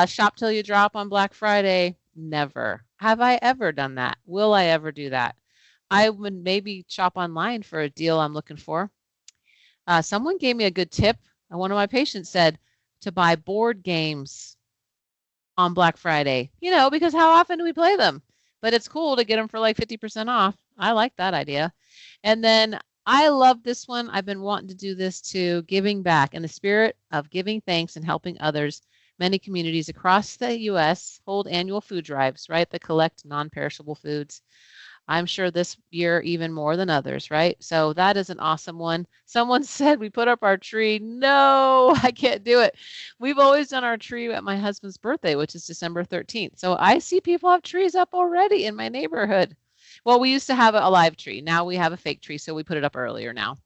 Shop till you drop on Black Friday. Never. Have I ever done that? Will I ever do that? I would maybe shop online for a deal I'm looking for. Someone gave me a good tip. One of my patients said to buy board games. on Black Friday, because how often do we play them? But it's cool to get them for like 50% off. I like that idea. And then I love this one. I've been wanting to do this too, giving back in the spirit of giving thanks and helping others. Many communities across the U.S. hold annual food drives, right, that collect non-perishable foods. I'm sure this year even more than others, right? So that is an awesome one. Someone said we put up our tree. No, I can't do it. We've always done our tree at my husband's birthday, which is December 13th. So I see people have trees up already in my neighborhood. Well, we used to have a live tree. Now we have a fake tree, so we put it up earlier now.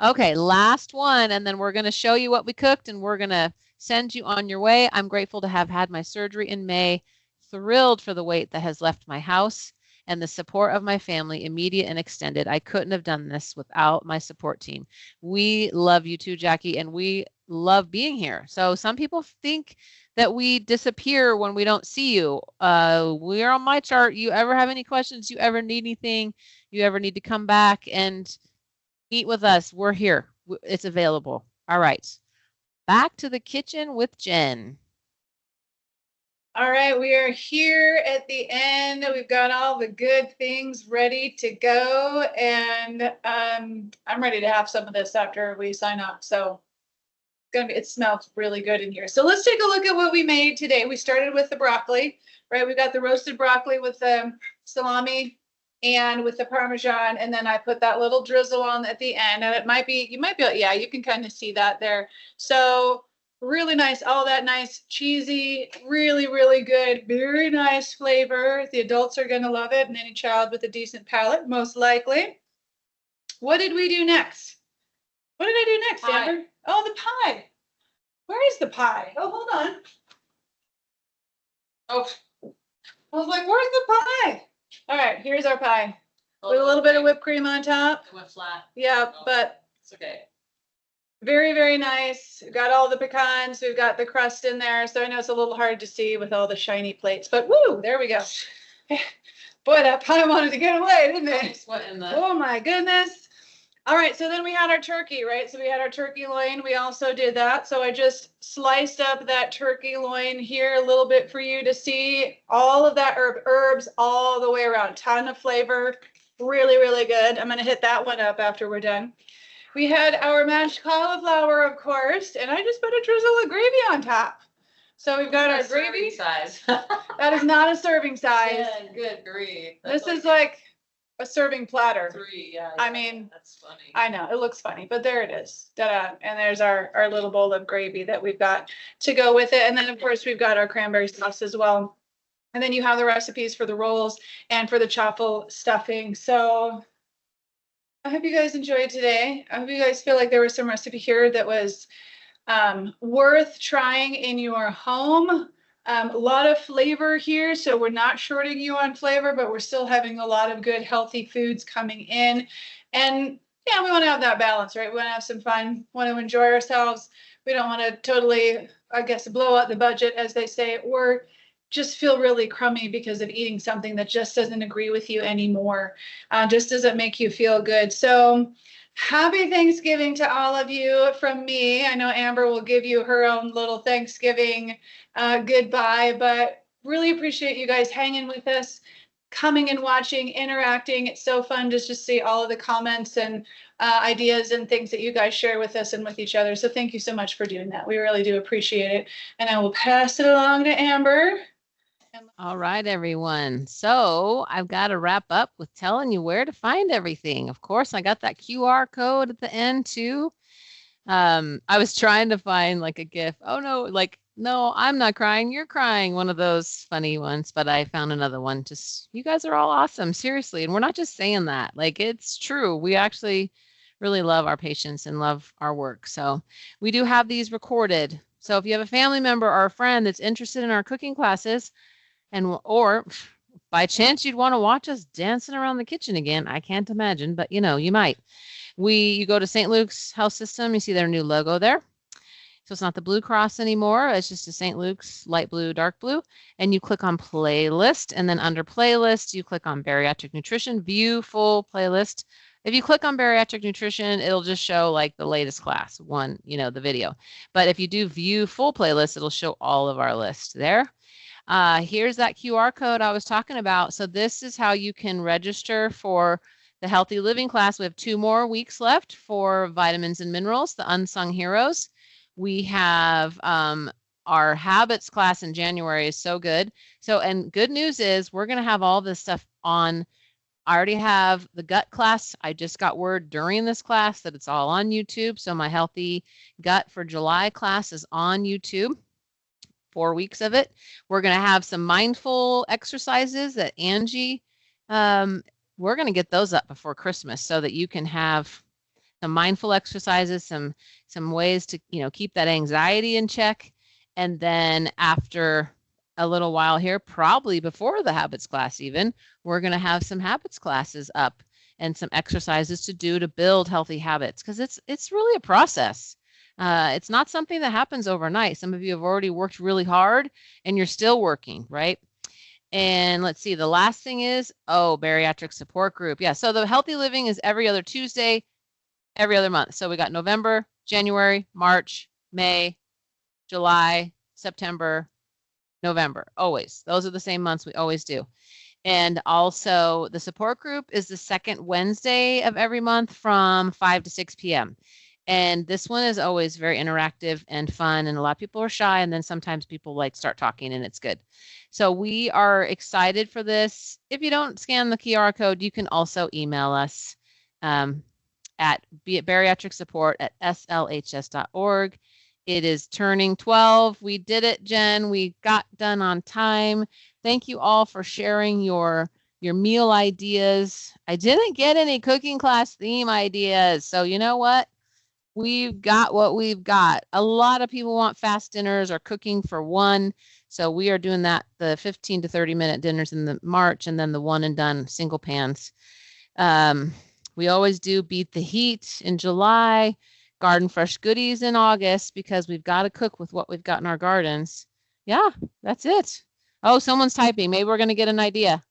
Okay, last one, and then we're going to show you what we cooked, and we're going to send you on your way. I'm grateful to have had my surgery in May, thrilled for the weight that has left my house and the support of my family, immediate and extended. I couldn't have done this without my support team. We love you too, Jackie, and we love being here. So some people think that we disappear when we don't see you. We are on my chart. You ever have any questions, you ever need anything, you ever need to come back and meet with us, we're here. It's available. All right. Back to the kitchen with Jen. All right, we are here at the end. We've got all the good things ready to go, and I'm ready to have some of this after we sign up. So it smells really good in here. So let's take a look at what we made today. We started with the broccoli, right? We got the roasted broccoli with the salami and with the Parmesan, and then I put that little drizzle on at the end, and yeah, you can kind of see that there. So really nice, all that nice, cheesy, really, really good, very nice flavor. The adults are going to love it, and any child with a decent palate, most likely. What did we do next? What did I do next, Amber? Oh, the pie. Where is the pie? Oh, hold on. Oh, I was like, where's the pie? All right, here's our pie. With a little bit of whipped cream on top. It went flat. Yeah, but it's okay. Very, very nice. We've got all the pecans. We've got the crust in there. So I know it's a little hard to see with all the shiny plates, but woo, there we go. Boy, that pie wanted to get away, didn't it? Oh my goodness. All right, so then we had our turkey, right? So we had our turkey loin. We also did that. So I just sliced up that turkey loin here a little bit for you to see all of that herbs all the way around. Ton of flavor. Really, really good. I'm going to hit that one up after we're done. We had our mashed cauliflower, of course, and I just put a drizzle of gravy on top. So we've got our gravy. Size. That is not a serving size. Yeah, good grief. This is like a serving platter. 3, yeah. I mean, that's funny. I know, it looks funny, but there it is. Ta-da. And there's our little bowl of gravy that we've got to go with it. And then, of course, we've got our cranberry sauce as well. And then you have the recipes for the rolls and for the chaffle stuffing. So I hope you guys enjoyed today. I hope you guys feel like there was some recipe here that was worth trying in your home. A lot of flavor here, so we're not shorting you on flavor, but we're still having a lot of good, healthy foods coming in. And yeah, we want to have that balance, right? We want to have some fun, want to enjoy ourselves. We don't want to totally, I guess, blow out the budget, as they say, or just feel really crummy because of eating something that just doesn't agree with you anymore, just doesn't make you feel good. So happy Thanksgiving to all of you from me. I know Amber will give you her own little Thanksgiving goodbye, but really appreciate you guys hanging with us, coming and watching, interacting. It's so fun to just see all of the comments and ideas and things that you guys share with us and with each other. So thank you so much for doing that. We really do appreciate it. And I will pass it along to Amber. All right, everyone. So I've got to wrap up with telling you where to find everything. Of course, I got that QR code at the end too. I was trying to find like a GIF. Oh no, like, no, I'm not crying. You're crying. One of those funny ones, but I found another one. Just, you guys are all awesome. Seriously. And we're not just saying that. Like, it's true. We actually really love our patients and love our work. So we do have these recorded. So if you have a family member or a friend that's interested in our cooking classes, or by chance you'd want to watch us dancing around the kitchen again, I can't imagine, but you might. You go to St. Luke's Health System, you see their new logo there. So it's not the Blue Cross anymore. It's just a St. Luke's light blue, dark blue. And you click on playlist. And then under playlist, you click on bariatric nutrition, view full playlist. If you click on bariatric nutrition, it'll just show like the latest class, one, the video. But if you do view full playlist, it'll show all of our list there. Here's that QR code I was talking about. So this is how you can register for the healthy living class. We have 2 more weeks left for vitamins and minerals, the unsung heroes. We have our habits class in January is so good. So, and good news is we're going to have all this stuff on. I already have the gut class. I just got word during this class that it's all on YouTube. So my healthy gut for July class is on YouTube. 4 weeks of it. We're going to have some mindful exercises that Angie, we're going to get those up before Christmas so that you can have some mindful exercises, some ways to, keep that anxiety in check. And then after a little while here, probably before the habits class even, we're going to have some habits classes up and some exercises to do to build healthy habits, because it's really a process. It's not something that happens overnight. Some of you have already worked really hard and you're still working, right? And let's see, the last thing is, bariatric support group. Yeah, so the healthy living is every other Tuesday, every other month. So we got November, January, March, May, July, September, November, always. Those are the same months we always do. And also the support group is the second Wednesday of every month from 5 to 6 p.m. And this one is always very interactive and fun. And a lot of people are shy. And then sometimes people start talking and it's good. So we are excited for this. If you don't scan the QR code, you can also email us at bariatricsupport@slhs.org. It is turning 12. We did it, Jen. We got done on time. Thank you all for sharing your meal ideas. I didn't get any cooking class theme ideas. So you know what? We've got what we've got. A lot of people want fast dinners or cooking for one. So we are doing that, the 15 to 30 minute dinners in the March, and then the one and done single pans. We always do beat the heat in July, garden fresh goodies in August, because we've got to cook with what we've got in our gardens. Yeah, that's it. Oh, someone's typing. Maybe we're going to get an idea.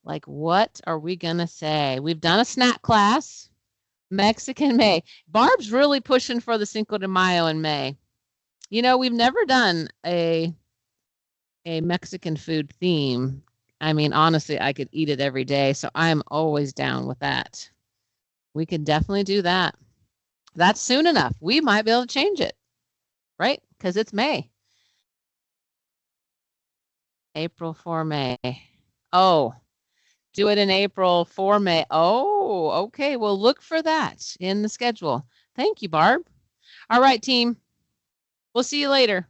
Like, what are we going to say? We've done a snack class, Mexican May. Barb's really pushing for the Cinco de Mayo in May. We've never done a Mexican food theme. I mean, honestly, I could eat it every day. So I'm always down with that. We could definitely do that. That's soon enough. We might be able to change it, right? Because it's May. April for May. Oh, do it in April for May. Oh, okay. Well, look for that in the schedule. Thank you, Barb. All right, team. We'll see you later.